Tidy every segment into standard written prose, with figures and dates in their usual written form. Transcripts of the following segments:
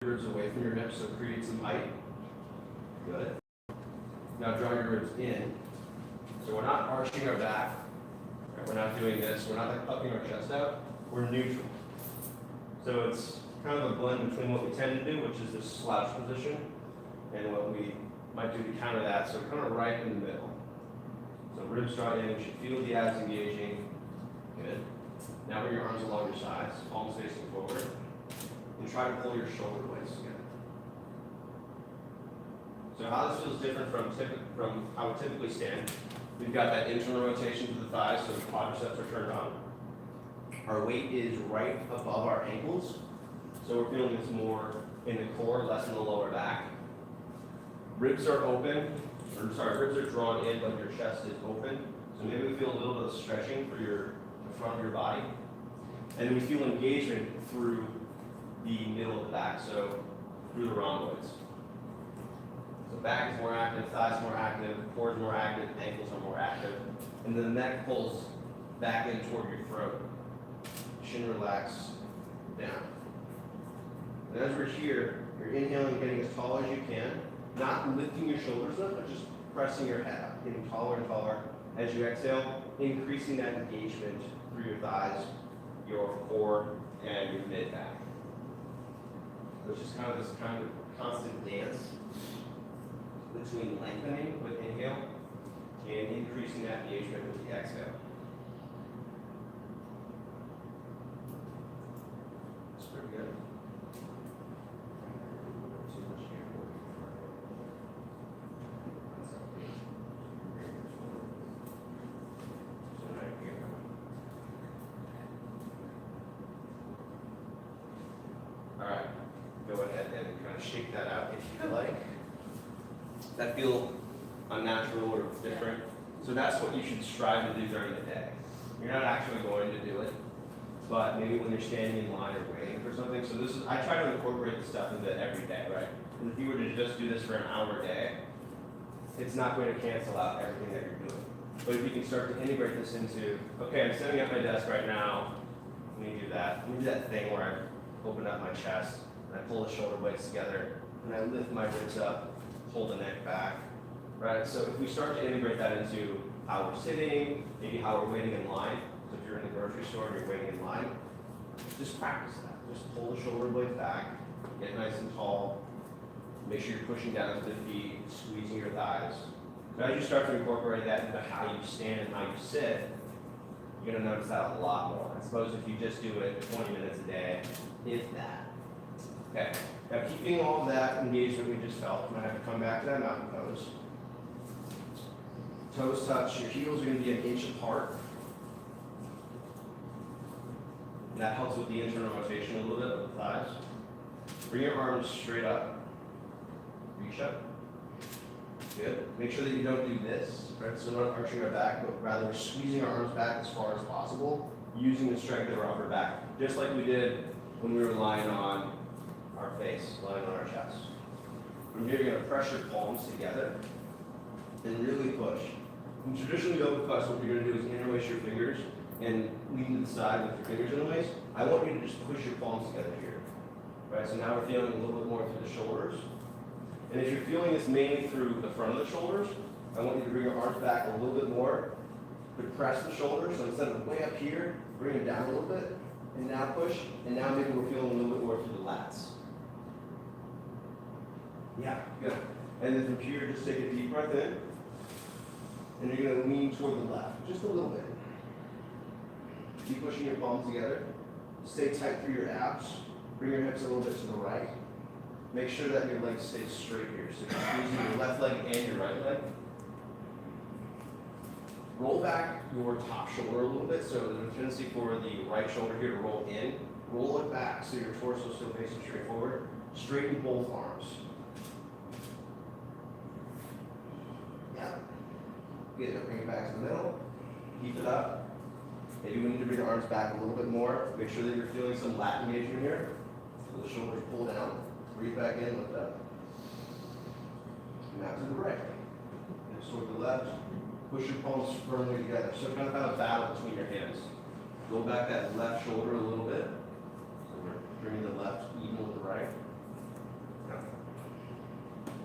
ribs away from your hips, so create some height. Good. Now draw your ribs in. So we're not arching our back. Right? We're not doing this. We're not like puffing our chest out. We're neutral. So it's kind of a blend between what we tend to do, which is this slouch position, and what we might do to counter that. So kind of right in the middle. So ribs draw in. You should feel the abs engaging. Good. Now bring your arms along your sides, palms facing forward, and try to pull your shoulder blades together. So how this feels different from how we typically stand. We've got that internal rotation to the thighs, so the quadriceps are turned on. Our weight is right above our ankles, so we're feeling this more in the core, less in the lower back. Ribs are open, ribs are drawn in, but your chest is open. So maybe we feel a little bit of stretching for the front of your body. And then we feel engagement through the middle of the back, so through the rhomboids. So back is more active, thighs more active, core is more active, ankles are more active. And then the neck pulls back in toward your throat. Chin relax down. And as we're here, you're inhaling, getting as tall as you can, not lifting your shoulders up, but just pressing your head up, getting taller and taller. As you exhale, increasing that engagement through your thighs, your core, and your mid back. So it's just kind of this kind of constant dance between lengthening with inhale and increasing that engagement with the exhale. It's pretty good. All right, go ahead and kind of shake that out if you like. That feel unnatural or different. So that's what you should strive to do during the day. You're not actually going to do it, but maybe when you're standing in line or waiting for something. So this is, I try to incorporate this stuff into every day, right? And if you were to just do this for an hour a day, it's not going to cancel out everything that you're doing. But if you can start to integrate this into, okay, I'm sitting at my desk right now, let me do that. Let me do that thing where I open up my chest, and I pull the shoulder blades together, and I lift my ribs up, hold the neck back, right? So if we start to integrate that into how we're sitting, maybe how we're waiting in line. So if you're in the grocery store and you're waiting in line, just practice that. Just pull the shoulder blades back, get nice and tall, make sure you're pushing down to the feet, squeezing your thighs. So as you start to incorporate that into how you stand and how you sit, you're gonna notice that a lot more. I suppose if you just do it 20 minutes a day, if that. Okay, now keeping all of that engagement we just felt, I'm gonna have to come back to that mountain pose. Toes touch, your heels are gonna be an inch apart. And that helps with the internal rotation a little bit of the thighs. Bring your arms straight up. Reach up. Good. Make sure that you don't do this, right? So we're not arching our back, but rather squeezing our arms back as far as possible, using the strength of our upper back, just like we did when we were lying on our face, lying on our chest. From here, you're going to press your palms together and really push. In traditional yoga class, what you're going to do is interlace your fingers and lean to the side with your fingers interlaced. I want you to just push your palms together here. Right? So now we're feeling a little bit more through the shoulders. And if you're feeling this mainly through the front of the shoulders, I want you to bring your arms back a little bit more. Press the shoulders, so instead of way up here, bring them down a little bit, and now push, and now maybe we're feeling a little bit more through the lats. Yeah, good. And then from here, just take a deep breath in, and you're going to lean toward the left, just a little bit. Keep pushing your palms together. Stay tight through your abs. Bring your hips a little bit to the right. Make sure that your legs stay straight here. So you're squeezing your left leg and your right leg. Roll back your top shoulder a little bit. So there's a tendency for the right shoulder here to roll in. Roll it back so your torso is still facing straight forward. Straighten both arms. Yeah. Good. Now bring it back to the middle. Keep it up. Maybe we need to bring the arms back a little bit more. Make sure that you're feeling some lat engagement here. So the shoulders pull down. Breathe back in, lift up. Now to the right. And toward the left. Push your palms firmly together. So kind of have a battle between your hands. Roll back that left shoulder a little bit. So we're bringing the left even with the right.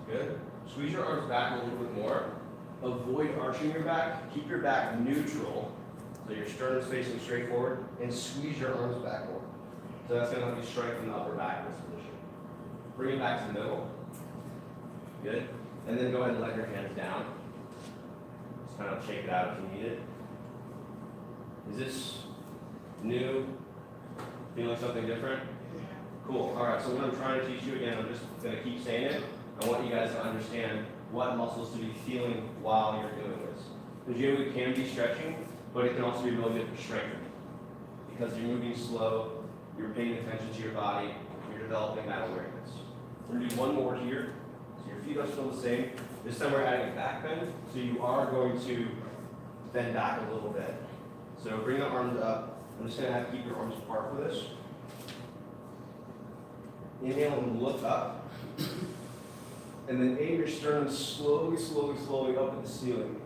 Good. Squeeze your arms back a little bit more. Avoid arching your back. Keep your back neutral. So your sternum's facing straight forward. And squeeze your arms backward. So that's going to help you strengthen the upper back in this position. Bring it back to the middle. Good. And then go ahead and let your hands down. Just kind of shake it out if you need it. Is this new? Feeling something different? Cool. All right, so what I'm trying to teach you again, I'm just going to keep saying it. I want you guys to understand what muscles to be feeling while you're doing this. Because yoga can be stretching, but it can also be really good for strengthening. Because you're moving slow, you're paying attention to your body, you're developing that awareness. We're going to do one more here. So your feet are still the same. This time we're adding a back bend, so you are going to bend back a little bit. So bring the arms up. I'm just going to have to keep your arms apart for this. Inhale and look up. And then aim your sternum slowly, slowly, slowly up at the ceiling.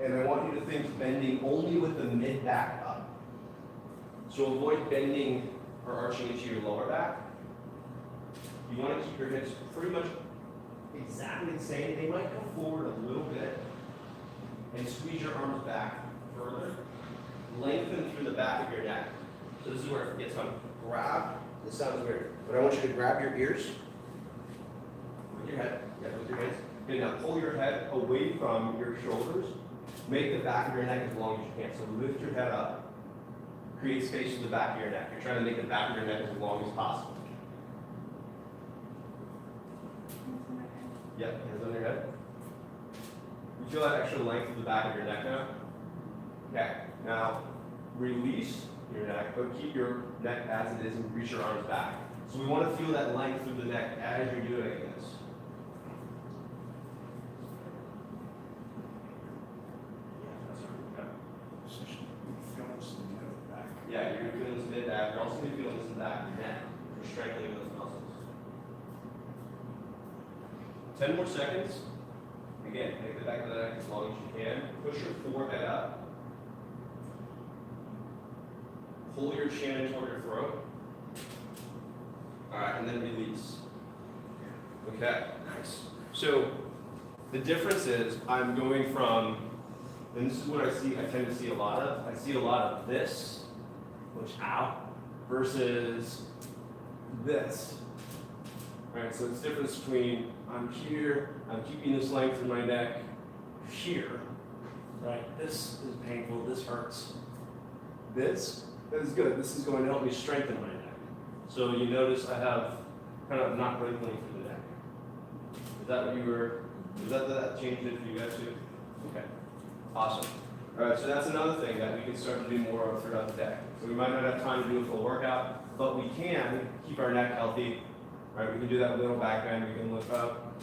And I want you to think bending only with the mid-back up. So avoid bending or arching into your lower back. You want to keep your hips pretty much exactly the same. They might come forward a little bit. And squeeze your arms back further. Lengthen through the back of your neck. So this is where it gets fun. Grab. This sounds weird, but I want you to grab your ears with your head. Yeah, with your hands. Okay, now pull your head away from your shoulders. Make the back of your neck as long as you can. So lift your head up. Create space for the back of your neck. You're trying to make the back of your neck as long as possible. Yep, hands on your head. You feel that extra length of the back of your neck now? Okay, now release your neck, but keep your neck as it is and reach your arms back. So we want to feel that length through the neck as you're doing this. Yeah, you're going to feel this mid-back. You're also going to feel this in the back of your neck. You're strengthening those muscles. 10 more seconds. Again, make the back of the neck as long as you can. Push your forehead up. Pull your chin in toward your throat. All right, and then release. Okay, nice. So the difference is I'm going from, and this is what I tend to see a lot of. I see a lot of this, which out, versus this. All right, so it's the difference between I'm here, I'm keeping this length in my neck here. Right, this is painful, this hurts. This is good. This is going to help me strengthen my neck. So you notice I have kind of not wrinkling through the neck. Is that what you were, that changed it for you guys too? Okay, awesome. All right, so that's another thing that we can start to do more of throughout the day. So we might not have time to do a full workout, but we can keep our neck healthy. All right, we can do that little back bend. We can look up,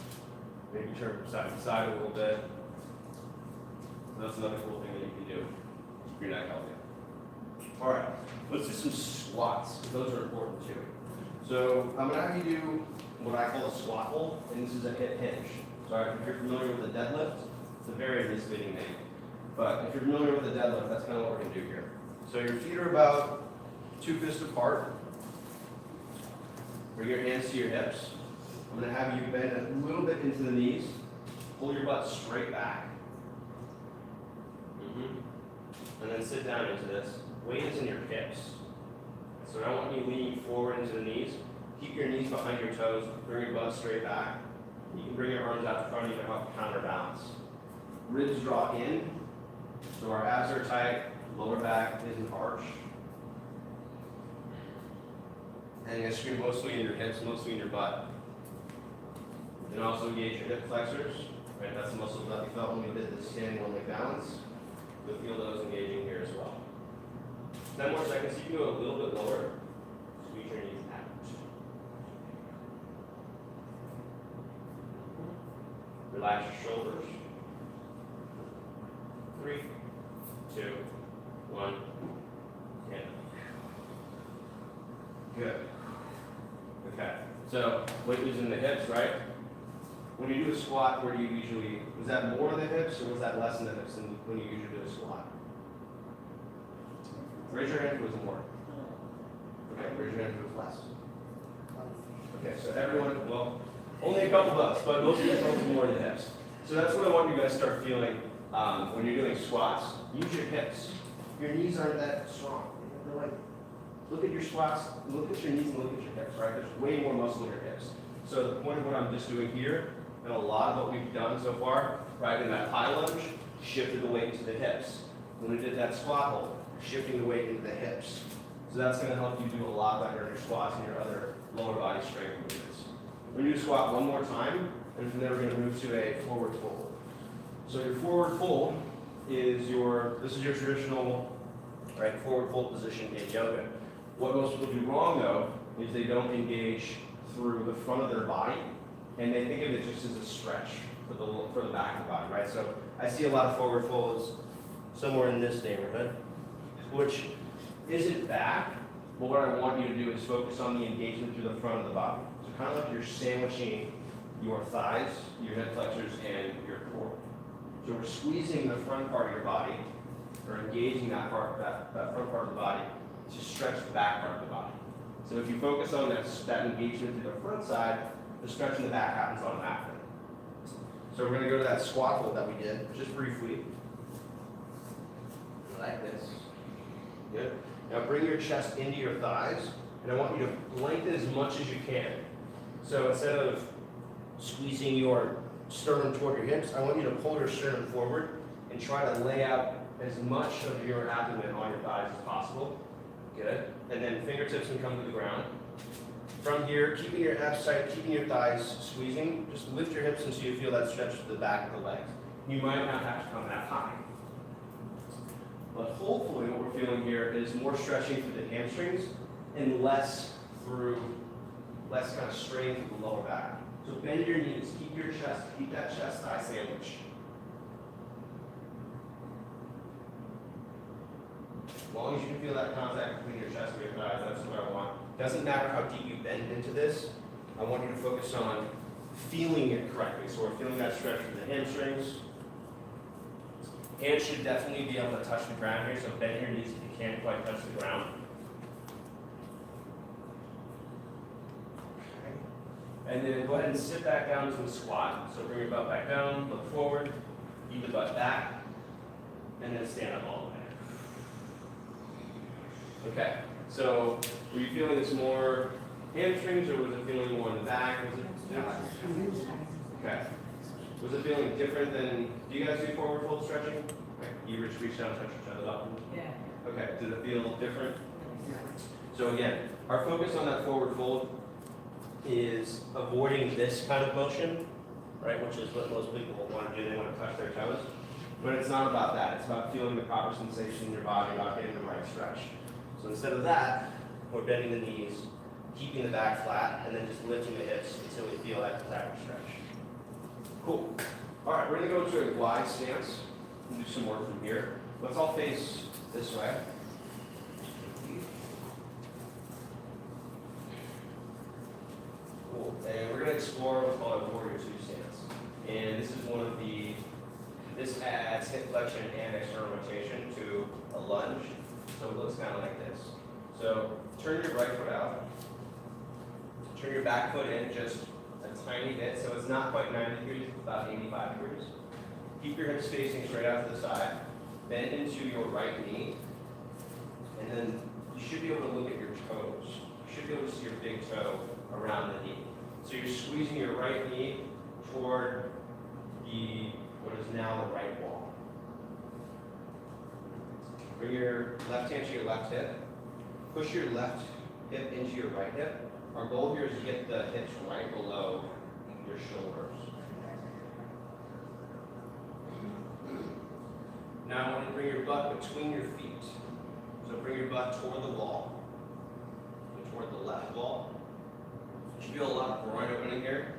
maybe turn from side to side a little bit. So that's another cool thing that you can do. Keep your neck healthy. All right, let's do some squats. Those are important too. So I'm going to have you do what I call a squat hold, and this is a hip hinge. So if you're familiar with the deadlift, it's a very misfitting name. But if you're familiar with the deadlift, that's kind of what we're going to do here. So your feet are about 2 fists apart. Bring your hands to your hips. I'm going to have you bend a little bit into the knees. Pull your butt straight back. And then sit down into this. Weight is in your hips. So I want you leaning forward into the knees. Keep your knees behind your toes. Bring your butt straight back. You can bring your arms out in front of you to help counterbalance. Ribs draw in. So our abs are tight. Lower back isn't arched. And you're going to scream mostly in your hips, mostly in your butt. And also engage your hip flexors. Right, that's the muscles that we felt when we did the standing only balance. You'll feel those engaging here as well. 10 more seconds. You can go a little bit lower. Squeeze your knees out. Relax your shoulders. 3, 2, 1. And good. Okay. So weight is in the hips, right? When you do a squat, where do you usually, was that more in the hips or was that less in the hips than when you usually do a squat? Raise your hand if it was more. Okay, raise your hand if it was less. Okay, so everyone, well, Only a couple bucks, but most of you focus more in the hips. So that's what I want you guys to start feeling when you're doing squats. Use your hips. Your knees aren't that strong. They're like, look at your squats, look at your knees and look at your hips, right? There's way more muscle in your hips. So the point of what I'm just doing here, and a lot of what we've done so far, right, in that high lunge, shifted the weight into the hips. When we did that squat hold, shifting the weight into the hips. So that's going to help you do a lot better in your squats and your other lower body strength movements. We're going to do squat one more time, and from there we're going to move to a forward fold. So your forward fold is this is your traditional, right, forward fold position in yoga. What most people do wrong though is they don't engage through the front of their body, and they think of it just as a stretch for the back of the body, right? So I see a lot of forward folds somewhere in this neighborhood, which isn't back, but what I want you to do is focus on the engagement through the front of the body. So kind of like you're sandwiching your thighs, your hip flexors, and your core. So we're squeezing the front part of your body, or engaging that front part of the body to stretch the back part of the body. So if you focus on that engagement through the front side, the stretch in the back happens automatically. So we're going to go to that squat hold that we did, just briefly. Like this. Good. Now bring your chest into your thighs, and I want you to lengthen as much as you can. So instead of squeezing your sternum toward your hips, I want you to pull your sternum forward and try to lay out as much of your abdomen on your thighs as possible. Good. And then fingertips can come to the ground. From here, keeping your abs tight, keeping your thighs squeezing, just lift your hips until you feel that stretch to the back of the legs. You might not have to come that high. But hopefully what we're feeling here is more stretching through the hamstrings and less kind of strain through the lower back. So bend your knees, keep that chest thigh sandwich. As long as you can feel that contact between your chest and your thighs, that's what I want. Doesn't matter how deep you bend into this, I want you to focus on feeling it correctly. So we're feeling that stretch through the hamstrings. Hands should definitely be able to touch the ground here, so bend your knees if you can't quite touch the ground. Okay. And then go ahead and sit back down to a squat. So bring your butt back down, look forward, keep the butt back, and then stand up all the way. Okay, so were you feeling this more hamstrings, or was it feeling more in the back? Was it okay. Was it feeling different than, do you guys do forward fold stretching? Okay. You just reach down and touch each other up? Yeah. Okay, did it feel different? So again, our focus on that forward fold is avoiding this kind of motion, right, which is what most people want to do. They want to touch their toes. But it's not about that. It's about feeling the proper sensation in your body, about getting the right stretch. So instead of that, we're bending the knees, keeping the back flat, and then just lifting the hips until we feel that stretch. Cool. All right, we're going to go to a glide stance and do some work from here. Let's all face this way. Cool. And we're going to explore what's called a warrior two stance. And this adds hip flexion and external rotation to a lunge. So it looks kind of like this. So turn your right foot out. Turn your back foot in just a tiny bit, so it's not quite 90 degrees, it's about 85 degrees. Keep your hips facing straight out to the side. Bend into your right knee. And then you should be able to look at your toes. You should be able to see your big toe around the knee. So you're squeezing your right knee toward what is now the right wall. Bring your left hand to your left hip. Push your left hip into your right hip. Our goal here is to get the hips right below your shoulders. Now I want to bring your butt between your feet. So bring your butt toward the wall, toward the left wall. You feel a lot of groin opening here.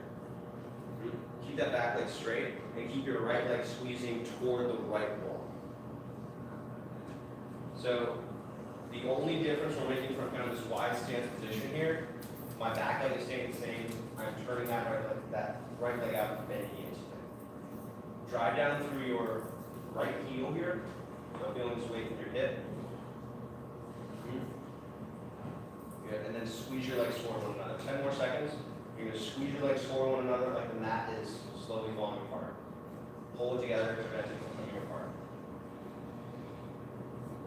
Keep that back leg straight, and keep your right leg squeezing toward the right wall. So the only difference we're making from kind of this wide stance position here, my back leg is staying the same. I'm turning that right leg out and bending into it. Drive down through your right heel here. So feeling this weight in your hip. Good. And then squeeze your legs toward one another. 10 more seconds. You're going to squeeze your legs toward one another like the mat is slowly falling apart. Pull it together to prevent it from coming apart.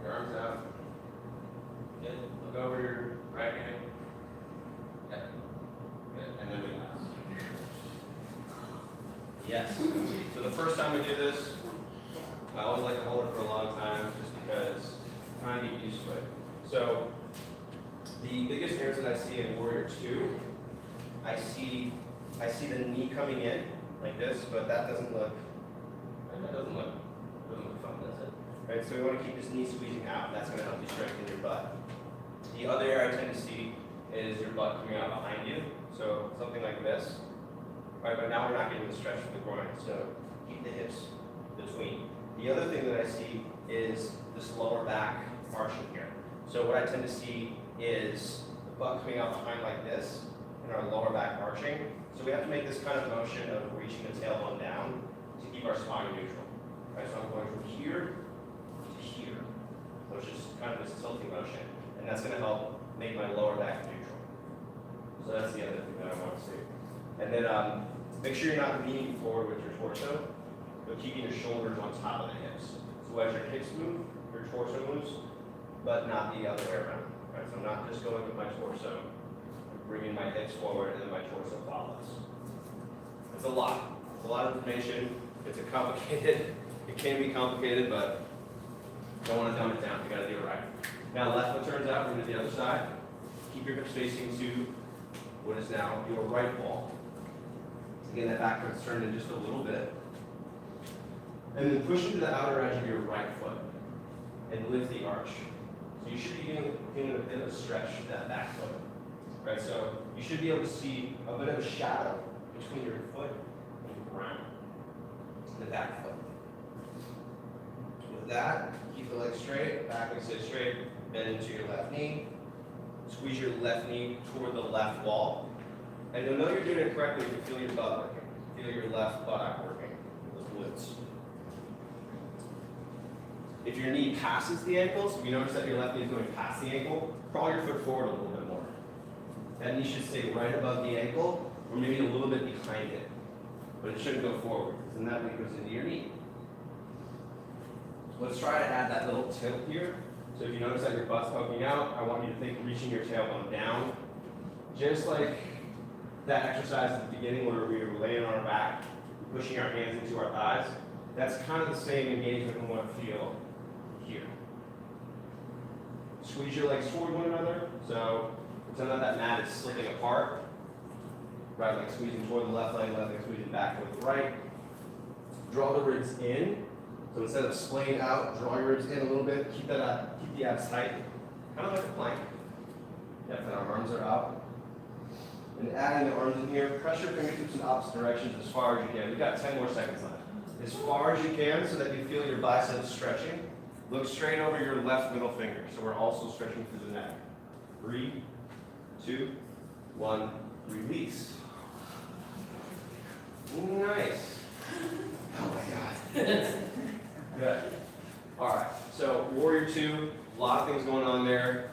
Your arms out. Good. Look over your right hand. Good. Good. And then relax. Yes. So the first time we do this, I always like to hold it for a long time just because I'm trying to get used to it. So the biggest errors that I see in Warrior 2, I see the knee coming in like this, but that doesn't look fun, does it? Right, so we want to keep this knee squeezing out. That's going to help you strengthen your butt. The other error I tend to see is your butt coming out behind you. So something like this. Right, but now we're not getting the stretch from the groin, so keep the hips between. The other thing that I see is this lower back arching here. So what I tend to see is the butt coming out behind like this, and our lower back arching. So we have to make this kind of motion of reaching the tailbone down to keep our spine neutral. Right, so I'm going from here to here. So it's just kind of this tilting motion, and that's going to help make my lower back neutral. So that's the other thing that I want to see. And then make sure you're not leaning forward with your torso, but keeping your shoulders on top of the hips. So as your hips move, your torso moves, but not the other way around. Right? So I'm not just going with my torso, I'm bringing my hips forward and then my torso follows. It's a lot. It's a lot of information. It's a complicated, it can be complicated, but don't want to dumb it down. You got to do it right. Now left foot turns out, we're going to the other side. Keep your hips facing to what is now your right wall. Again, that back foot's turned in just a little bit. And then push into the outer edge of your right foot and lift the arch. So you should be getting a bit of a stretch to that back foot. Right, so you should be able to see a bit of a shadow between your foot and the ground, the back foot. With that, keep the legs straight, back leg stays straight, bend into your left knee, squeeze your left knee toward the left wall. And you'll know you're doing it correctly if you feel your butt working. Feel your left buttock working, those glutes. If your knee passes the ankle, so if you notice that your left knee is going past the ankle, crawl your foot forward a little bit more. That knee should stay right above the ankle, or maybe a little bit behind it. But it shouldn't go forward, because then that goes into your knee. So let's try to add that little tilt here. So if you notice that your butt's poking out, I want you to think reaching your tailbone down, just like that exercise at the beginning where we were laying on our back, pushing our hands into our thighs. That's kind of the same engagement we want to feel here. Squeeze your legs toward one another. So pretend that mat is slipping apart. Right leg squeezing toward the left leg squeezing back toward the right. Draw the ribs in. So instead of splaying out, draw your ribs in a little bit. Keep the abs tight, kind of like a plank. Yep, and our arms are out. And adding the arms in here, press your fingertips in opposite directions as far as you can. We've got 10 more seconds left. As far as you can so that you feel your biceps stretching. Look straight over your left middle finger. So we're also stretching through the neck. 3, 2, 1, release. Nice. Oh my God. Good. All right, so Warrior 2, a lot of things going on there.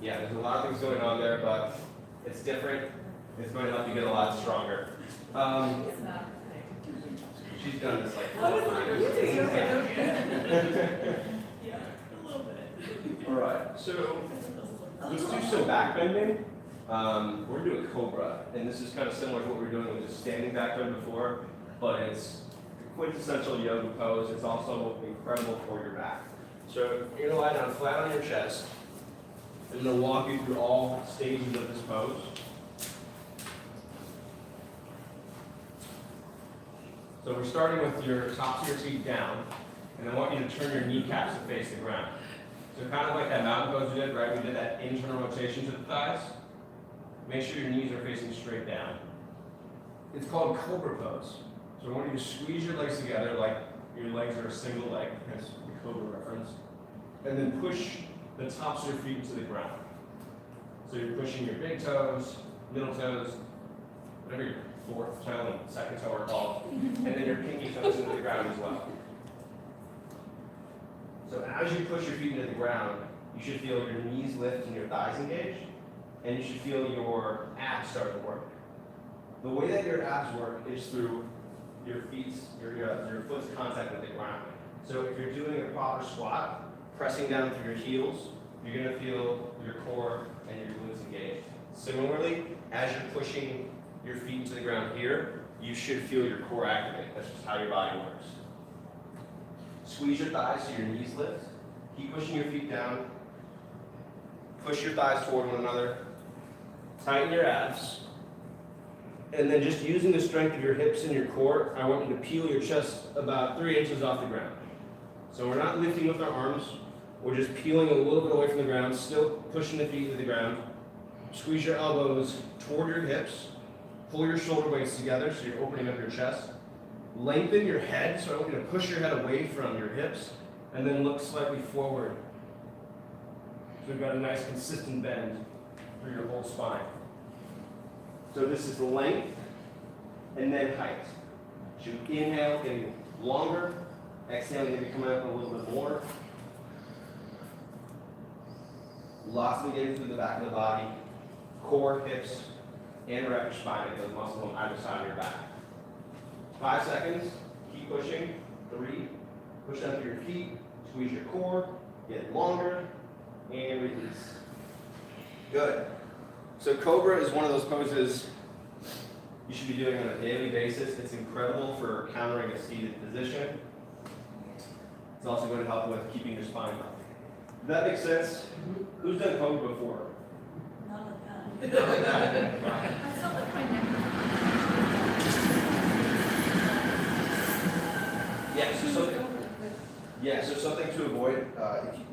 Yeah, there's a lot of things going on there, but it's different. It's going to help you get a lot stronger. She's done this like 4 times. Yeah, a little bit. All right, so let's do some back bending. We're going to do a Cobra, and this is kind of similar to what we were doing with the standing back bend before, but it's a quintessential yoga pose. It's also incredible for your back. So you're going to lie down flat on your chest. I'm going to walk you through all stages of this pose. So we're starting with your tops of your feet down, and I want you to turn your kneecaps to face the ground. So kind of like that mountain pose we did, right? We did that internal rotation to the thighs. Make sure your knees are facing straight down. It's called Cobra pose. So I want you to squeeze your legs together like your legs are a single leg, hence the Cobra reference. And then push the tops of your feet to the ground. So you're pushing your big toes, middle toes, whatever your fourth toe and second toe are called, and then your pinky toes into the ground as well. So as you push your feet into the ground, you should feel your knees lift and your thighs engage. and you should feel your abs start to work. The way that your abs work is through your foot's contact with the ground. So if you're doing a proper squat, pressing down through your heels, you're going to feel your core and your glutes engaged. Similarly, as you're pushing your feet into the ground here, you should feel your core activate. That's just how your body works. Squeeze your thighs so your knees lift. Keep pushing your feet down. Push your thighs toward one another. Tighten your abs. And then just using the strength of your hips and your core, I want you to peel your chest about 3 inches off the ground. So we're not lifting with our arms. We're just peeling a little bit away from the ground, still pushing the feet to the ground. Squeeze your elbows toward your hips. Pull your shoulder blades together so you're opening up your chest. Lengthen your head, so I want you to push your head away from your hips, and then look slightly forward. So we've got a nice consistent bend through your whole spine. So this is the length, and then height. So you inhale, getting longer. Exhale, maybe coming up a little bit more. Lots of engagement through the back of the body, core, hips, and wrap your spine into those muscles on either side of your back. 5 seconds, keep pushing. 3, push down through your feet, squeeze your core, get longer, and release. Good. So Cobra is one of those poses you should be doing on a daily basis. It's incredible for countering a seated position. It's also going to help with keeping your spine healthy. Does that make sense? Who's done Cobra before? Not like that. Not like that. I felt like my neck. So something to avoid.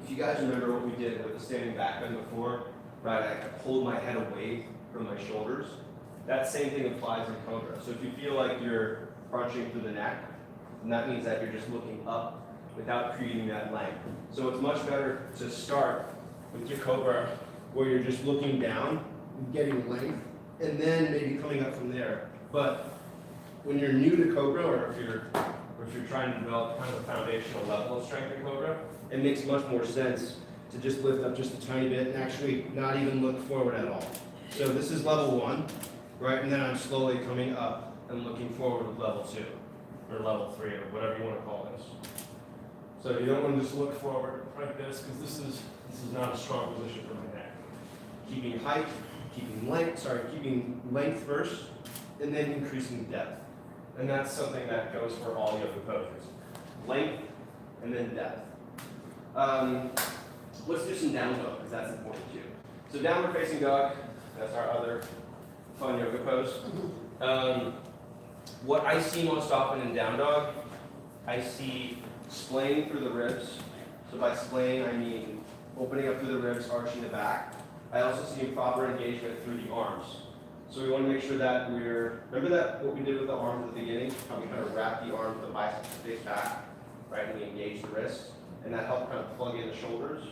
If you guys remember what we did with the standing back bend before, right? I pulled my head away from my shoulders. That same thing applies in Cobra. So if you feel like you're crunching through the neck, then that means that you're just looking up without creating that length. So it's much better to start with your Cobra where you're just looking down, getting length, and then maybe coming up from there. But when you're new to Cobra, or if you're trying to develop kind of a foundational level of strength in Cobra, it makes much more sense to just lift up just a tiny bit and actually not even look forward at all. So this is level 1, right? And then I'm slowly coming up and looking forward with level 2, or level 3, or whatever you want to call this. So you don't want to just look forward like this, because this is not a strong position for my neck. Keeping height, keeping length first, and then increasing depth. And that's something that goes for all yoga poses. Length, and then depth. Let's do some down dog, because that's important too. So downward facing dog, that's our other fun yoga pose. What I see most often in down dog, I see splaying through the ribs. So by splaying, I mean opening up through the ribs, arching the back. I also see proper engagement through the arms. So we want to make sure that remember that what we did with the arms at the beginning, how we kind of wrap the arms, the biceps face back, right, and we engage the wrists, and that helped kind of plug in the shoulders.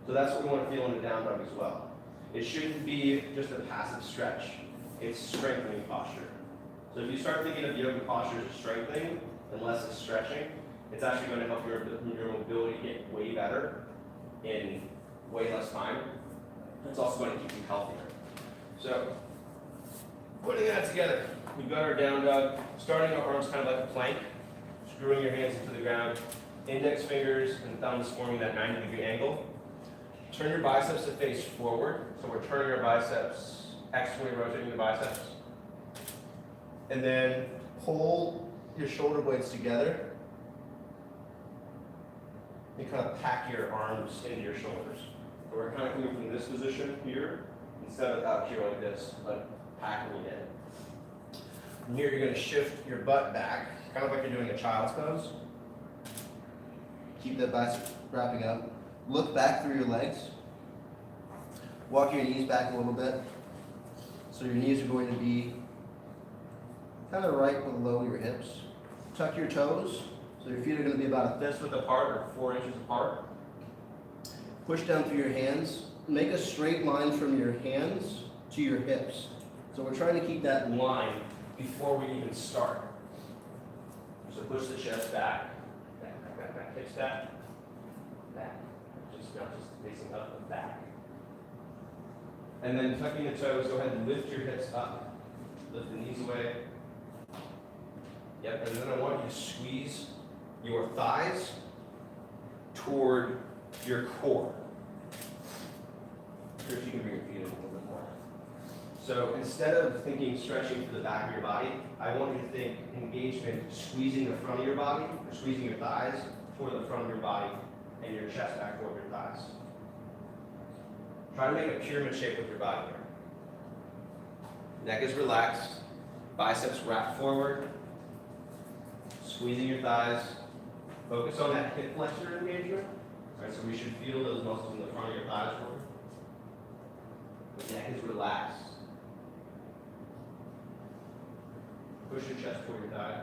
So that's what we want to feel in the down dog as well. It shouldn't be just a passive stretch. It's strengthening posture. So if you start thinking of yoga posture as strengthening and less as stretching, it's actually going to help your mobility get way better in way less time. It's also going to keep you healthier. So, putting that together, we've got our down dog, starting our arms kind of like a plank, screwing your hands into the ground, index fingers and thumbs forming that 90-degree angle. Turn your biceps to face forward, so we're turning our biceps, externally rotating the biceps. And then pull your shoulder blades together and kind of pack your arms into your shoulders. So we're kind of coming from this position here, instead of out here like this, but packing it in. From here, you're going to shift your butt back, kind of like you're doing a child's pose. Keep that bicep wrapping up. Look back through your legs. Walk your knees back a little bit. So your knees are going to be kind of right below your hips. Tuck your toes. So your feet are going to be about a fist width apart or 4 inches apart. Push down through your hands. Make a straight line from your hands to your hips. So we're trying to keep that line before we even start. So push the chest back, back, hips back, back. Not just facing up, but back. And then tucking the toes, go ahead and lift your hips up. Lift the knees away. Yep, and then I want you to squeeze your thighs toward your core. Here, if you can bring your feet in a little bit more. So instead of thinking stretching to the back of your body, I want you to think engagement, squeezing the front of your body, or squeezing your thighs toward the front of your body, and your chest back toward your thighs. Try to make a pyramid shape with your body here. Neck is relaxed, biceps wrapped forward, squeezing your thighs. Focus on that hip flexor engagement. All right, so we should feel those muscles in the front of your thighs forward. The neck is relaxed. Push your chest toward your thigh.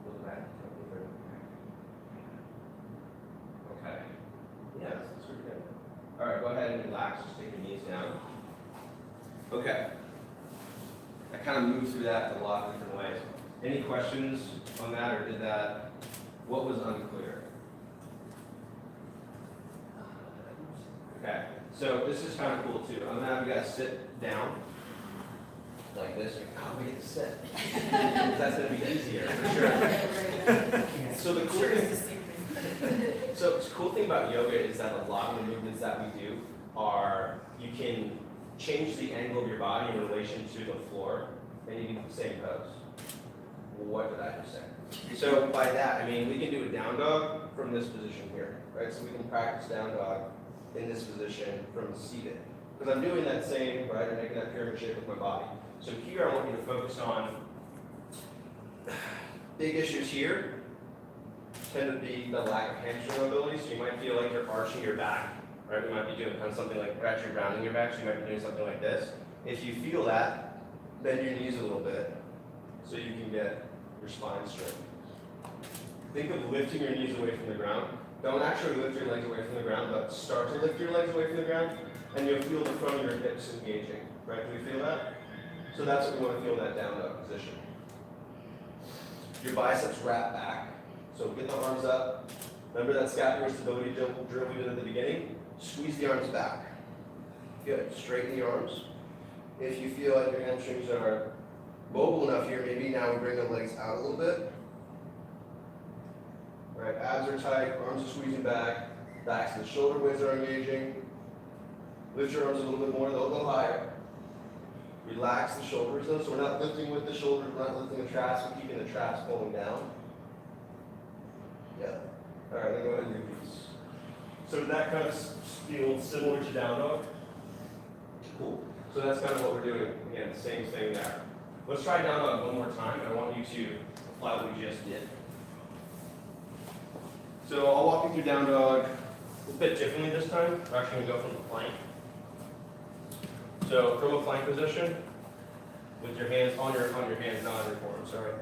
Look back. Okay. Yeah, that's pretty good. All right, go ahead and relax. Just take your knees down. Okay. I kind of moved through that in a lot of different ways. Any questions on that, or what was unclear? Okay, so this is kind of cool too. I'm gonna have you guys sit down like this. Oh, we get to sit. That's gonna be easier for sure. So the cool thing about yoga is that a lot of the movements that we do are, you can change the angle of your body in relation to the floor, and you can do the same pose. What did I just say? So by that, I mean, we can do a down dog from this position here, right? So we can practice down dog in this position from seated. Because I'm doing that same, right? I'm making that pyramid shape with my body. So here I want you to focus on big issues here tend to be the lack of hamstring mobility. So you might feel like you're arching your back, right? You might be doing kind of something like actually rounding your back. So you might be doing something like this. If you feel that, bend your knees a little bit so you can get your spine straight. Think of lifting your knees away from the ground. Don't actually lift your legs away from the ground, but start to lift your legs away from the ground, and you'll feel the front of your hips engaging. Right? Do we feel that? So that's what we want to feel in that down dog position. Your biceps wrap back. So get the arms up. Remember that scapular stability drill we did at the beginning? Squeeze the arms back. Good. Straighten the arms. If you feel like your hamstrings are mobile enough here, maybe now we bring the legs out a little bit. All right, abs are tight, arms are squeezing back, backs and the shoulder blades are engaging. Lift your arms a little bit more, they'll go higher. Relax the shoulders though, so we're not lifting with the shoulders, we're not lifting the traps, we're keeping the traps pulling down. Yeah. All right, then go ahead and release. So did that kind of feel similar to down dog? Cool. So that's kind of what we're doing. Again, same thing there. Let's try down dog one more time. I want you to apply what we just did. So I'll walk you through down dog a bit differently this time. We're actually going to go from the plank. So from a plank position, with your hands on your hands, not on your forearms, sorry.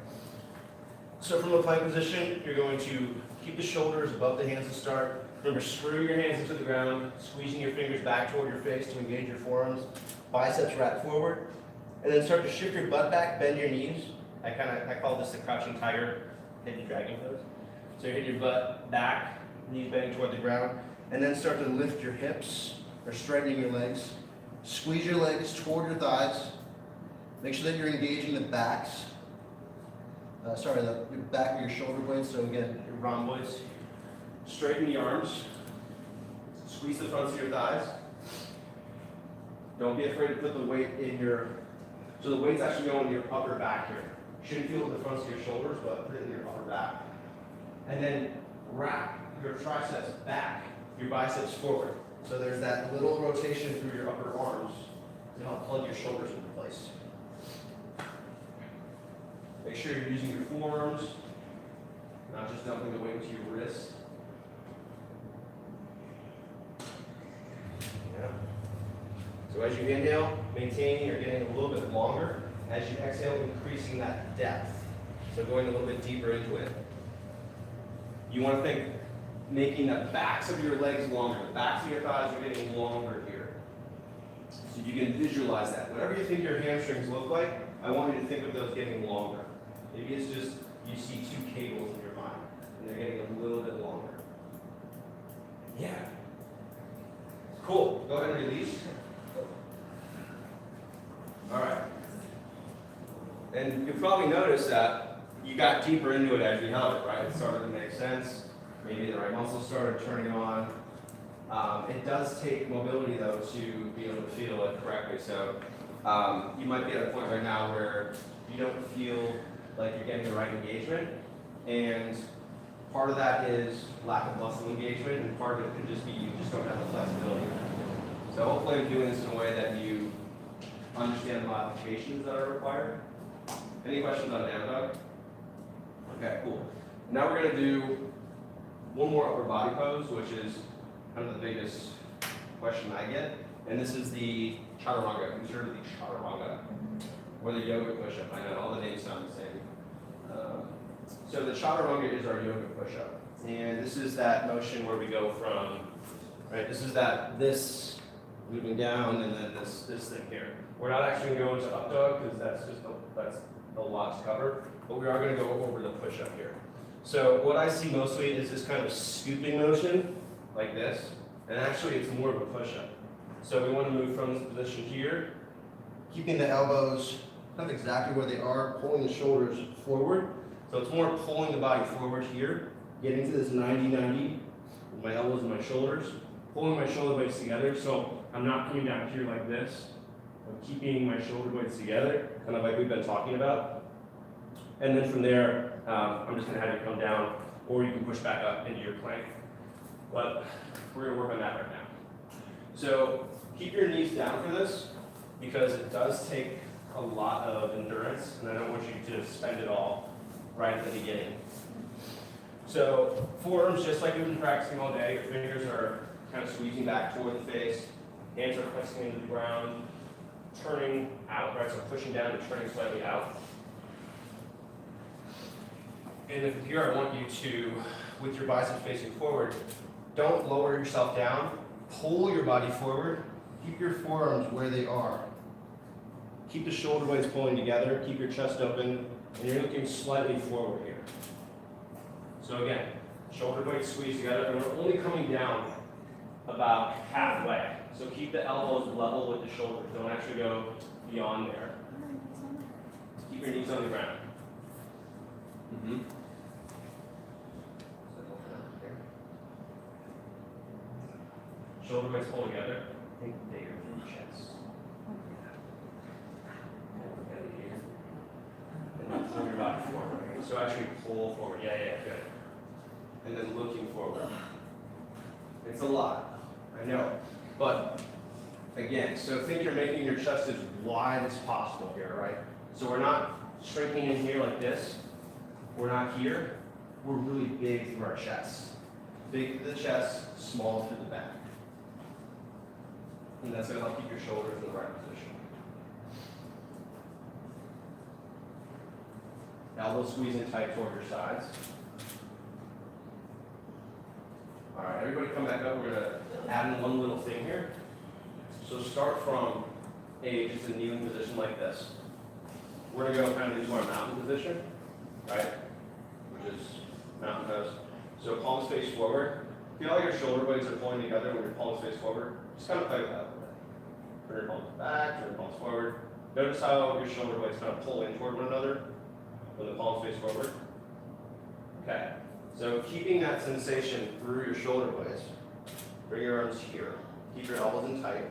So from a plank position, you're going to keep the shoulders above the hands to start. Remember, screw your hands into the ground, squeezing your fingers back toward your face to engage your forearms. Biceps wrap forward. And then start to shift your butt back, bend your knees. I call this the crouching tiger, hidden dragon pose. So you hit your butt back, knees bending toward the ground, and then start to lift your hips or straightening your legs. Squeeze your legs toward your thighs. Make sure that you're engaging the backs. The back of your shoulder blades. So again, your rhomboids. Straighten the arms. Squeeze the fronts of your thighs. Don't be afraid to put the weight in your. So the weight's actually going in your upper back here. Shouldn't feel the fronts of your shoulders, but put it in your upper back. And then wrap your triceps back, your biceps forward. So there's that little rotation through your upper arms to help plug your shoulders into place. Make sure you're using your forearms, not just dumping the weight into your wrist. Yeah. So as you inhale, maintaining or getting a little bit longer. As you exhale, increasing that depth. So going a little bit deeper into it. You want to think making the backs of your legs longer. The backs of your thighs are getting longer here. So you can visualize that. Whatever you think your hamstrings look like, I want you to think of those getting longer. Maybe it's just you see two cables in your mind, and they're getting a little bit longer. Yeah. Cool. Go ahead and release. And you'll probably notice that you got deeper into it as you held it, right? It started to make sense. Maybe the right muscles started turning on. It does take mobility though to be able to feel it correctly. So you might be at a point right now where you don't feel like you're getting the right engagement. And part of that is lack of muscle engagement, and part of it could just be you just don't have the flexibility. So hopefully I'm doing this in a way that you understand the modifications that are required. Any questions on down dog? Okay, cool. Now we're going to do one more upper body pose, which is kind of the biggest question I get. And this is the chaturanga, considered the chaturanga, or the yoga push-up. I know all the names sound the same. So the chaturanga is our yoga push-up. And this is that motion where we go from, right, this moving down, and then this thing here. We're not actually going to up dog because that's a lot to cover, but we are going to go over the push-up here. So what I see mostly is this kind of scooping motion, like this, and actually it's more of a push-up. So we want to move from this position here, keeping the elbows kind of exactly where they are, pulling the shoulders forward. So it's more pulling the body forward here, getting to this 90-90 with my elbows and my shoulders, pulling my shoulder blades together. So I'm not coming down here like this. I'm keeping my shoulder blades together, kind of like we've been talking about. And then from there, I'm just going to have you come down, or you can push back up into your plank. But we're going to work on that right now. So keep your knees down for this, because it does take a lot of endurance, and I don't want you to spend it all right at the beginning. So forearms, just like we've been practicing all day, your fingers are kind of squeezing back toward the face, hands are pressing into the ground, turning out, right? So pushing down and turning slightly out. And then from here, I want you to, with your biceps facing forward, don't lower yourself down. Pull your body forward. Keep your forearms where they are. Keep the shoulder blades pulling together. Keep your chest open. And you're looking slightly forward here. So again, shoulder blades squeeze together. And we're only coming down about halfway. So keep the elbows level with the shoulders. Don't actually go beyond there. Keep your knees on the ground. Shoulder blades pull together. Think bigger than the chest. And then pull your body forward. So actually pull forward. Yeah, good. And then looking forward. It's a lot, I know. But again, so think you're making your chest as wide as possible here, right? So we're not shrinking in here like this. We're not here. We're really big through our chest. Big through the chest, small through the back. And that's going to help keep your shoulders in the right position. Elbows squeezing tight toward your sides. All right, everybody come back up. We're going to add in one little thing here. So start from just a kneeling position like this. We're going to go kind of into our mountain position, right? Which is mountain pose. So palms face forward. Feel like your shoulder blades are pulling together when your palms face forward. Just kind of play with that a little bit. Turn your palms back, turn your palms forward. Notice how your shoulder blades kind of pull in toward one another when the palms face forward. Okay. So keeping that sensation through your shoulder blades. Bring your arms here. Keep your elbows in tight.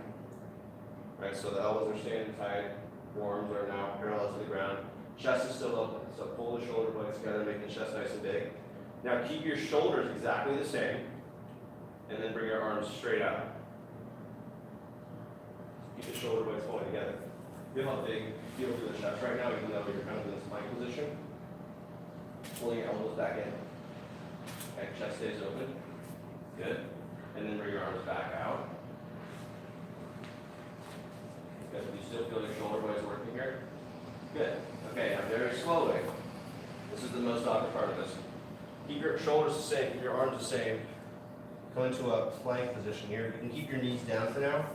Right, so the elbows are staying tight. Forearms are now parallel to the ground. Chest is still open. So pull the shoulder blades together, make the chest nice and big. Now keep your shoulders exactly the same. And then bring your arms straight out. Keep the shoulder blades pulling together. Feel how big you feel through the chest right now, even though you're kind of in this plank position. Pulling your elbows back in. Okay, chest stays open. Good. And then bring your arms back out. Good. You still feel your shoulder blades working here? Good. Okay, now very slowly. This is the most awkward part of this. Keep your shoulders the same, keep your arms the same. Come into a plank position here. You can keep your knees down for now.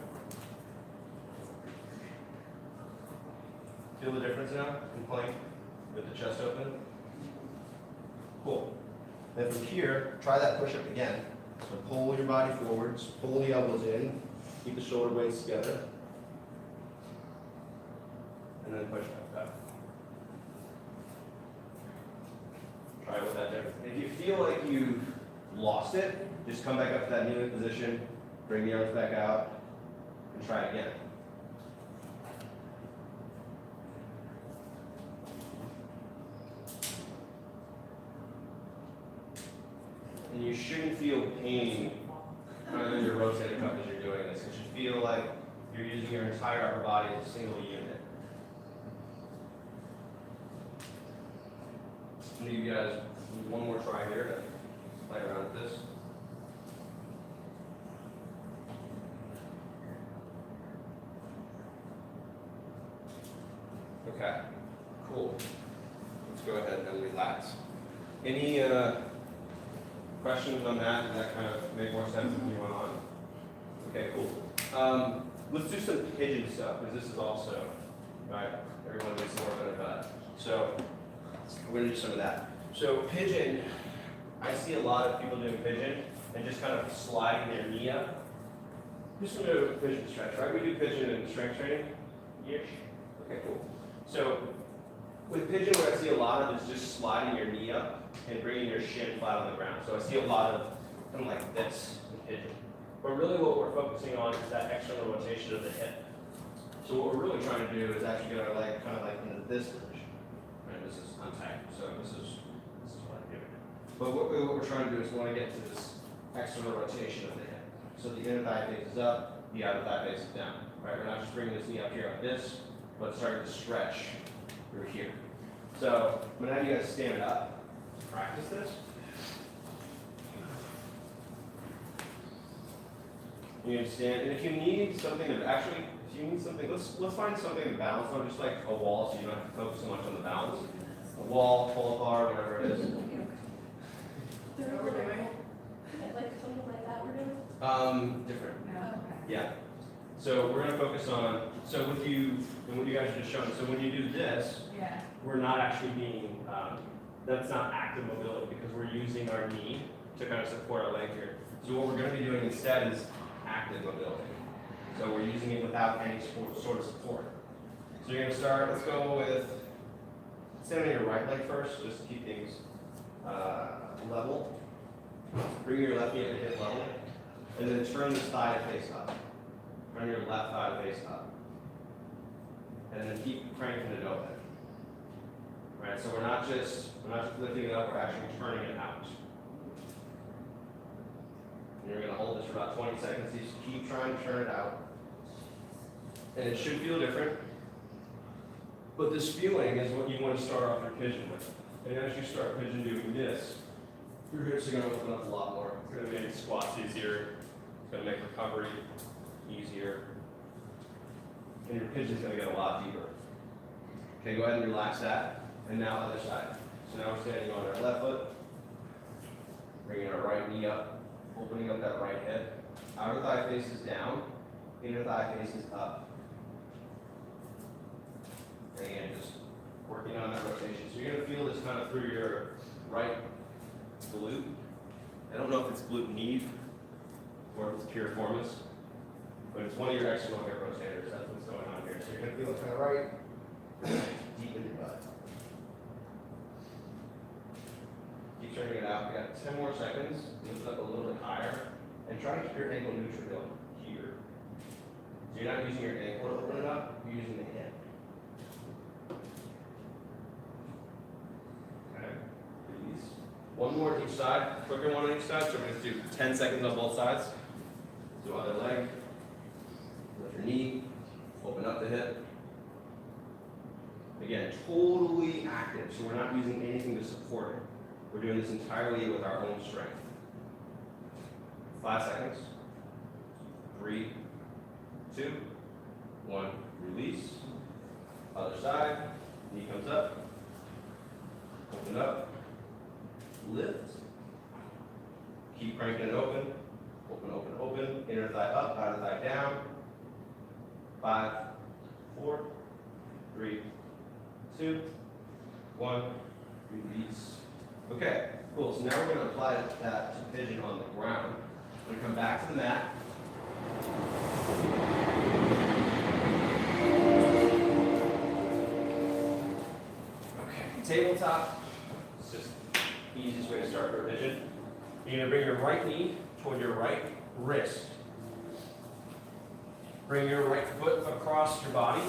Feel the difference now in plank with the chest open? Cool. Then from here, try that push-up again. So pull your body forwards, pull the elbows in, keep the shoulder blades together, and then push back up. right, with that difference. If you feel like you've lost it, just come back up to that kneeling position, bring the arms back out, and try it again. And you shouldn't feel pain kind of in your rotator cuff as you're doing this. It should feel like you're using your entire upper body as a single unit. I'm gonna give you guys one more try here to play around with this. Okay, cool. Let's go ahead and relax. Any questions on that? Does that kind of make more sense than you went on? Okay, cool. Let's do some pigeon stuff, because this is also, right, everyone makes more of it. So we're going to do some of that. So pigeon, I see a lot of people doing pigeon and just kind of sliding their knee up. Just going to do a pigeon stretch, right? We do pigeon in strength training. Yes. Okay, cool. So with pigeon, what I see a lot of is just sliding your knee up and bringing your shin flat on the ground. So I see a lot of kind of like this in pigeon. But really what we're focusing on is that external rotation of the hip. So what we're really trying to do is actually get our leg kind of like into this position. Right, this is untight, so this is what I'm doing. But what we're trying to do is we want to get to this external rotation of the hip. So the inner thigh faces up, the outer thigh faces down. Right, we're not just bringing this knee up here like this, but starting to stretch through here. So I'm going to have you guys stand up, practice this. You understand? And if you need something to actually, if you need something, let's find something to balance on, just like a wall, so you don't have to focus so much on the balance. A wall, pull apart, whatever it is. Like something like that we're doing? Different. Okay. Yeah. So we're going to focus on, so with you, and what you guys are just showing, so when you do this, Yeah. we're not actually being, that's not active mobility because we're using our knee to kind of support our leg here. So what we're going to be doing instead is active mobility. So we're using it without any sort of support. So you're going to start, let's go with, stand on your right leg first, just to keep things level. Bring your left knee to hip level, and then turn this thigh to face up. Turn your left thigh to face up. And then keep cranking it open. Right, so we're not just lifting it up, we're actually turning it out. And you're going to hold this for about 20 seconds. You just keep trying to turn it out. And it should feel different. But this feeling is what you want to start off your pigeon with. And as you start pigeon doing this, your hips are going to open up a lot more. It's going to make squats easier. It's going to make recovery easier. And your pigeon's going to get a lot deeper. Okay, go ahead and relax that. And now other side. So now we're standing on our left foot, bringing our right knee up, opening up that right hip. Outer thigh faces down, inner thigh faces up. And again, just working on that rotation. So you're going to feel this kind of through your right glute. I don't know if it's glute med or if it's piriformis, but it's one of your external hip rotators. That's what's going on here. So you're going to feel it kind of right deep in your butt. Keep turning it out. We got 10 more seconds. Lift up a little bit higher. And try to keep your ankle neutral here. So you're not using your ankle to open it up, you're using the hip. Okay. Release. One more each side. Quicker one on each side. So we're going to do 10 seconds on both sides. So other leg. Lift your knee. Open up the hip. Again, totally active. So we're not using anything to support it. We're doing this entirely with our own strength. 5 seconds. 3, 2, 1. Release. Other side. Knee comes up. Open up. Lift. Keep cranking it open. Open, open, open. Inner thigh up, outer thigh down. 5, 4, 3, 2, 1. Release. Okay, cool. So now we're going to apply that to pigeon on the ground. We're going to come back to the mat. Okay, tabletop. It's just Easiest way to start for a pigeon. You're gonna bring your right knee toward your right wrist. Bring your right foot across your body.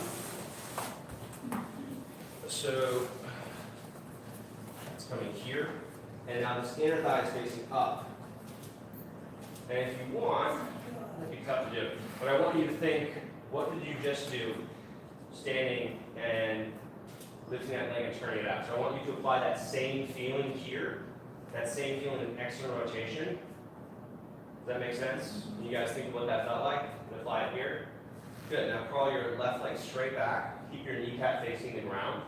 So it's coming here. And now this inner thigh is facing up. And if you want, it might be tough to do, but I want you to think, what did you just do standing and lifting that leg and turning it out? So I want you to apply that same feeling here, that same feeling in external rotation. Does that make sense? You guys think of what that felt like? And apply it here. Good. Now crawl your left leg straight back. Keep your kneecap facing the ground.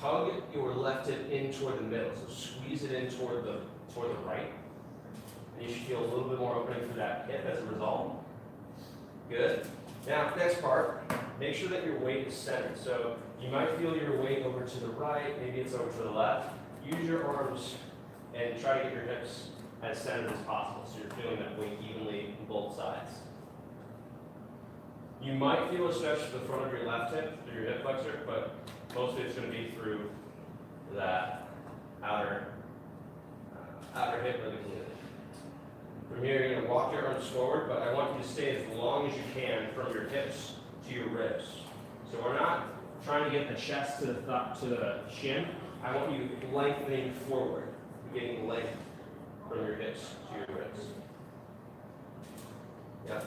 Hug your left hip in toward the middle. So squeeze it in toward the right. And you should feel a little bit more opening through that hip as a result. Good. Now, next part, make sure that your weight is centered. So you might feel your weight over to the right, maybe it's over to the left. Use your arms and try to get your hips as centered as possible so you're feeling that weight evenly on both sides. You might feel a stretch to the front of your left hip through your hip flexor, but mostly it's going to be through that outer hip really clearly. From here, you're going to walk your arms forward, but I want you to stay as long as you can from your hips to your ribs. So we're not trying to get the chest to the shin. I want you lengthening forward, getting length from your hips to your ribs. Yep.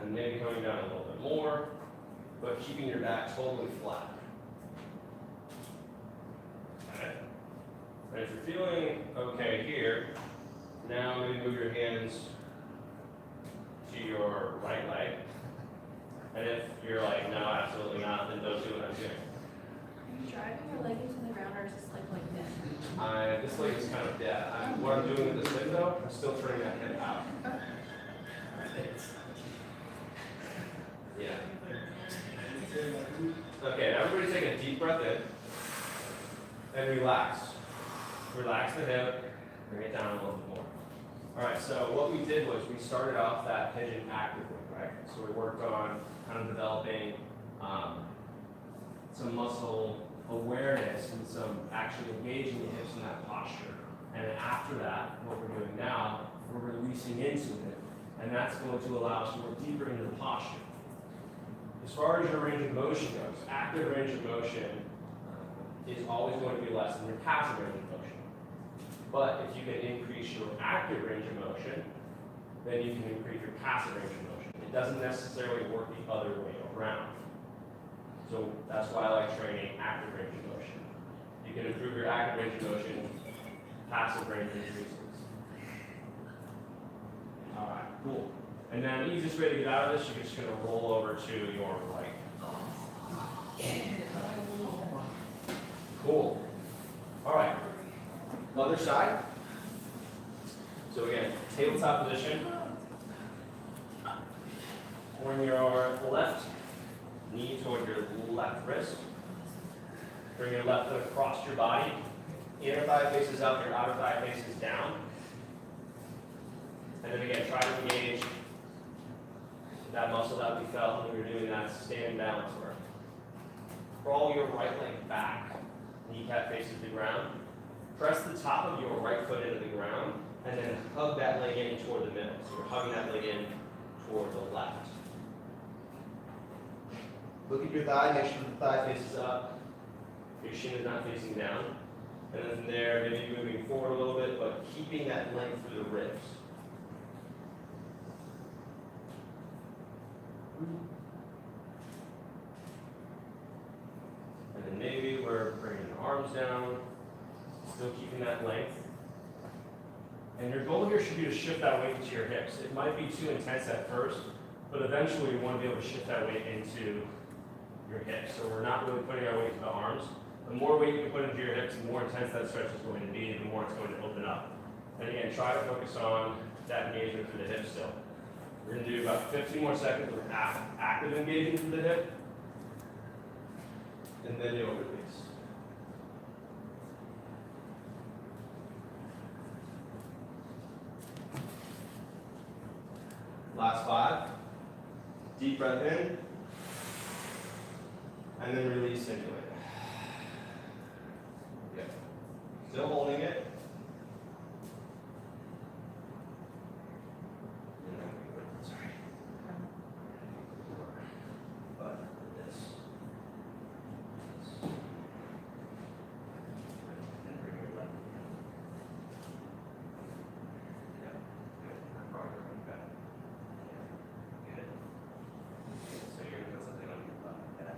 And maybe coming down a little bit more, but keeping your back totally flat. Okay. And if you're feeling okay here, now maybe move your hands to your right leg. And if you're like, no, absolutely not, then don't do what I'm doing. Are you driving your leg into the ground or is this like this? This leg is kind of dead. What I'm doing with this hip though, I'm still turning that hip out. Yeah. Okay, now everybody take a deep breath in and relax. Relax the hip, bring it down a little bit more. All right, so what we did was we started off that pigeon actively, right? So we worked on kind of developing some muscle awareness and some actually engaging the hips in that posture. And then after that, what we're doing now, we're releasing into it, and that's going to allow us to go deeper into the posture. As far as your range of motion goes, active range of motion is always going to be less than your passive range of motion. But if you can increase your active range of motion, then you can increase your passive range of motion. It doesn't necessarily work the other way around. So that's why I like training active range of motion. You can improve your active range of motion, passive range increases. All right, cool. And then the easiest way to get out of this, you're just going to roll over to your right. Cool. All right. Other side. So again, tabletop position. Bring your left knee toward your left wrist. Bring your left foot across your body. Inner thigh faces up, your outer thigh faces down. And then again, try to engage that muscle that we felt when we were doing that standing balance work. Crawl your right leg back. Kneecap faces the ground. Press the top of your right foot into the ground, and then hug that leg in toward the middle. So we're hugging that leg in toward the left. Look at your thigh, make sure the thigh faces up. Your shin is not facing down. And then from there, maybe moving forward a little bit, but keeping that length through the ribs. And then maybe we're bringing the arms down, still keeping that length. And your goal here should be to shift that weight into your hips. It might be too intense at first, but eventually we want to be able to shift that weight into your hips. So we're not really putting our weight into the arms. The more weight you put into your hips, the more intense that stretch is going to be, the more it's going to open up. And again, try to focus on that engagement through the hip still. We're going to do about 15 more seconds of active engagement through the hip. And then you'll release. Last 5. Deep breath in. And then release into it. Still holding it. Sorry. But this. And bring your leg. Yeah, good. Farther and back. Yeah, good. So you're gonna feel something on your butt. Yeah.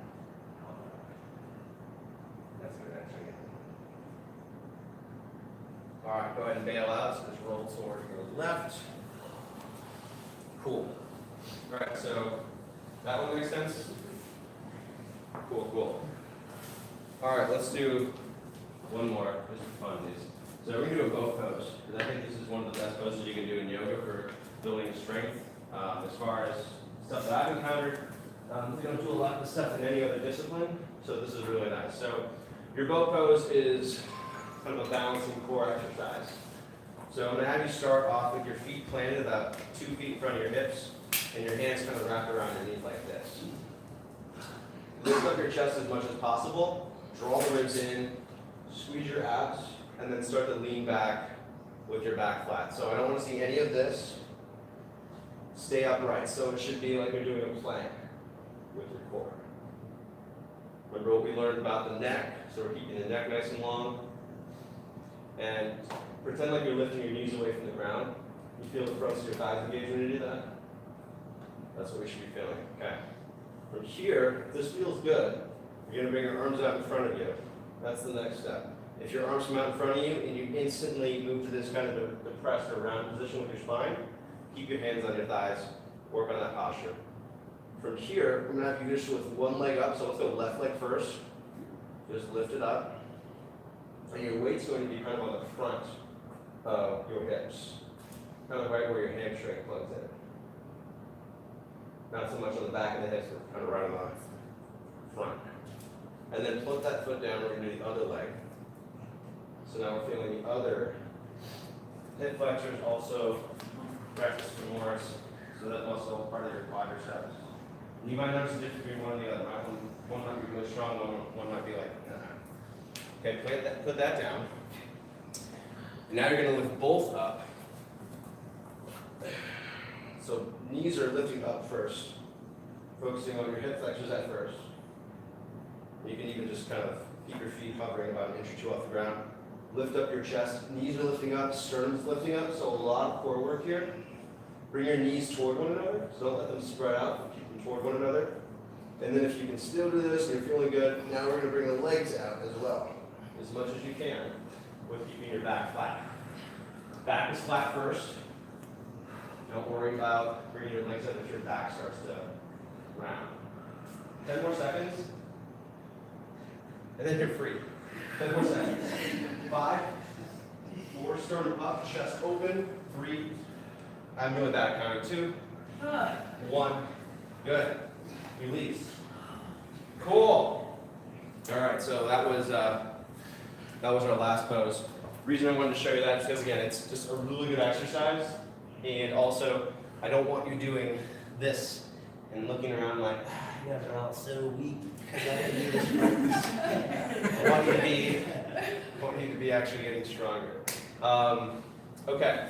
That's good, actually. All right, go ahead and bail out. So just roll toward your left. Cool. All right, so that one makes sense? Cool, cool. All right, let's do one more, just for fun, please. So we're gonna do a boat pose, because I think this is one of the best poses you can do in yoga for building strength. As far as stuff that I've encountered, we don't do a lot of this stuff in any other discipline, so this is really nice. So your boat pose is kind of a balancing core exercise. So I'm going to have you start off with your feet planted about 2 feet in front of your hips, and your hands kind of wrapped around your knees like this. Lift up your chest as much as possible, draw the ribs in, squeeze your abs, and then start to lean back with your back flat. So I don't want to see any of this. Stay upright, so it should be like you're doing a plank with your core. Remember what we learned about the neck, so we're keeping the neck nice and long. And pretend like you're lifting your knees away from the ground. You feel the fronts of your thighs engage when you do that? That's what we should be feeling, okay? From here, if this feels good, you're gonna bring your arms out in front of you. That's the next step. If your arms come out in front of you and you instantly move to this kind of depressed or round position with your spine, keep your hands on your thighs, work on that posture. From here, I'm gonna have you just with one leg up, so let's go left leg first. Just lift it up. And your weight's going to be kind of on the front of your hips, kind of right where your hamstring plugs in. Not so much on the back of the hips, but kind of right on the front. And then flip that foot down, we're going to do the other leg. So now we're feeling the other hip flexors, also rectus femoris, so that muscle part of your quadriceps. And you might notice the difference between one and the other. One might be really strong, one might be like, okay, put that down. And now you're going to lift both up. So knees are lifting up first, focusing on your hip flexors at first. You can even just kind of keep your feet hovering about an inch or two off the ground. Lift up your chest. Knees are lifting up, sternum's lifting up, so a lot of core work here. Bring your knees toward one another, so don't let them spread out, but keep them toward one another. And then if you can still do this and you're feeling good, now we're going to bring the legs out as well, as much as you can, with keeping your back flat. Back is flat first. Don't worry about bringing your legs up if your back starts to round. 10 more seconds. And then you're free. 10 more seconds. 5, 4, sternum up, chest open. 3, I'm really bad at counting. 2, 1, good. Release. Cool. All right, so that was our last pose. The reason I wanted to show you that is because, again, it's just a really good exercise. And also, I don't want you doing this and looking around like, you guys are all so weak because I didn't do this practice. I want you to be actually getting stronger. Okay.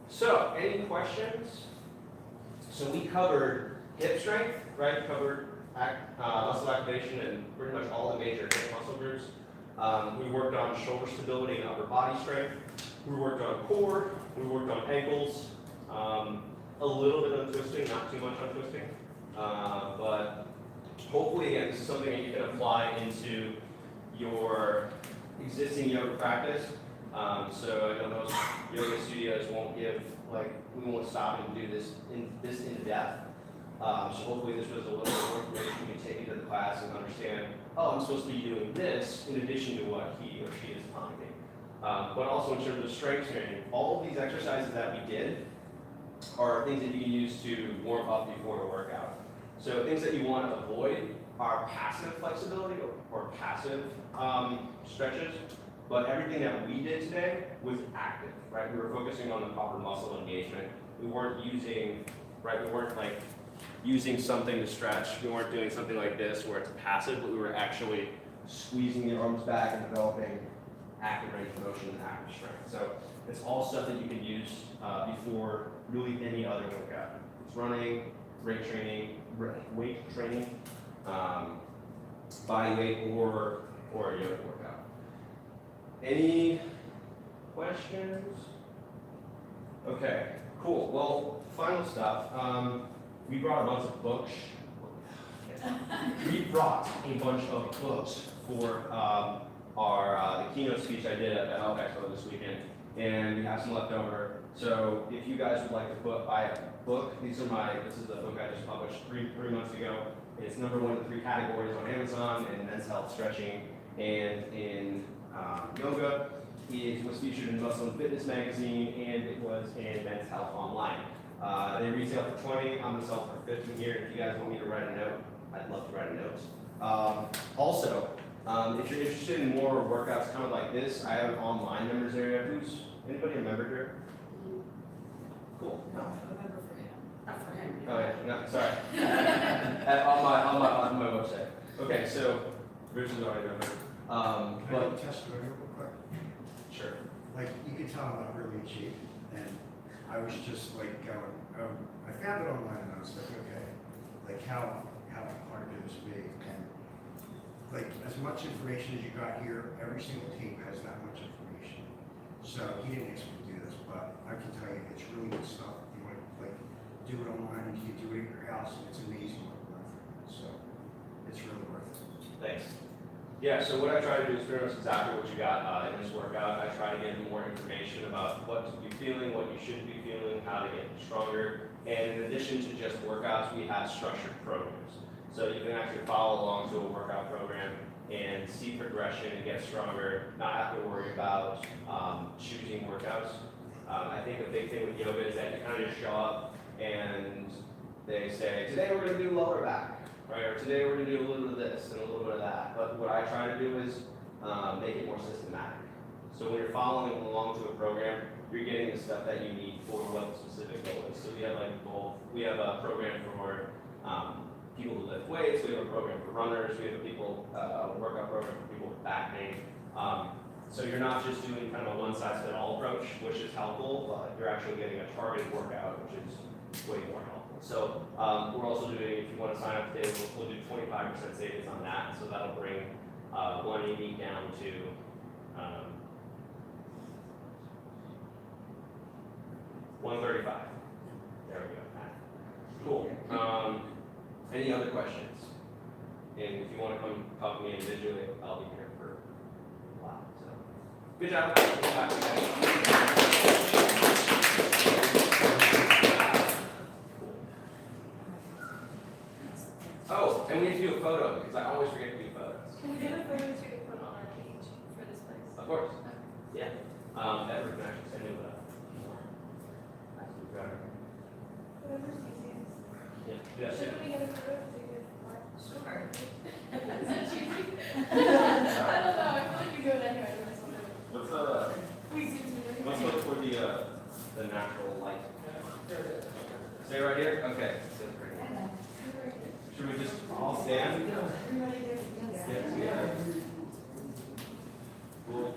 So, any questions? So we covered hip strength, right? Covered muscle activation and pretty much all the major hip muscle groups. We worked on shoulder stability and upper body strength. We worked on core. We worked on ankles. A little bit on twisting, not too much on twisting. But hopefully, again, this is something that you can apply into your existing yoga practice. So I know most yoga studios won't give, we won't stop and do this in depth. So hopefully this was a little bit more information you can take into the class and understand, oh, I'm supposed to be doing this in addition to what he or she is telling me. But also in terms of strength training, all of these exercises that we did are things that you can use to warm up before a workout. So things that you want to avoid are passive flexibility or passive stretches. But everything that we did today was active, right? We were focusing on the proper muscle engagement. We weren't using, right? We weren't like using something to stretch. We weren't doing something like this where it's passive, but we were actually squeezing the arms back and developing active range of motion and active strength. So it's all stuff that you can use before really any other workout. It's running, weight training, body weight, or a yoga workout. Any questions? Okay, cool. Well, final stuff. We brought a bunch of books. We brought a bunch of books for the keynote speech I did at the Health Expo this weekend, and we have some left over. So if you guys would like to buy a book, this is the book I just published three months ago. It's number 1 in 3 categories on Amazon in men's health, stretching, and in yoga. It was featured in Muscle and Fitness magazine, and it was in Men's Health Online. They retail for $20. I'm gonna sell for $15 here. If you guys want me to write a note, I'd love to write a note. Also, if you're interested in more workouts kind of like this, I have an online members area. Anybody a member here? Cool. No, a member for him. Not for him. Oh yeah, no, sorry. on my website. Okay, so Rich is already a member. Can I have testimony real quick? Sure. Like, you can tell I'm not really cheap, and I was just like going, I found it online and I was like, okay, like how hard could this be? And like, as much information as you got here, every single team has that much information. So he didn't ask me to do this, but I can tell you, it's really good stuff. You want to like do it online, you can do it at your house, and it's amazing what we're going through. So it's really worth it. Thanks. Yeah, so what I try to do is pretty much exactly what you got in this workout. I try to get more information about what to be feeling, what you should be feeling, how to get stronger. And in addition to just workouts, we have structured programs. So you can actually follow along to a workout program and see progression and get stronger, not have to worry about choosing workouts. I think a big thing with yoga is that you kind of just show up and they say, today we're going to do lower back. Right, or today we're going to do a little bit of this and a little bit of that. But what I try to do is make it more systematic. So when you're following along to a program, you're getting the stuff that you need for what the specific goal is. So we have a program for people who lift weights. We have a program for runners. We have a workout program for people with back pain. So you're not just doing kind of a one-size-fits-all approach, which is helpful, but you're actually getting a targeted workout, which is way more helpful. So we're also doing, if you want to sign up today, we'll do 25% savings on that. So that'll bring 180 down to 135. There we go. Cool. Any other questions? And if you want to come talk to me individually, I'll be here for a while. So good job. Oh, and we have to do a photo because I always forget to do photos. Can we get a photo to put on our page for this place? Of course. Yeah. Edward can actually send you that. Whatever's easiest. Yeah. Should we get a photo to take it? Sure. Is that cheesy? I don't know, I feel like you do it anyway. Let's look for the natural light. Stay right here? Okay. Should we just all stand? Yeah. Cool.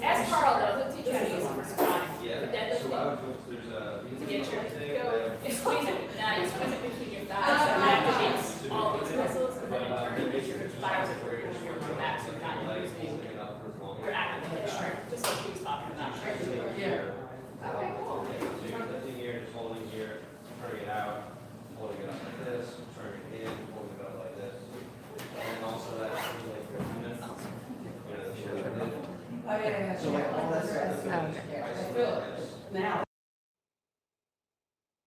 As Carl knows, the teacher is for squatting. Yeah. But that doesn't So I would go, there's a to get your thing go. that- Squeeze it yeah, yeah. So like all that stuff. Yeah, I feel it now.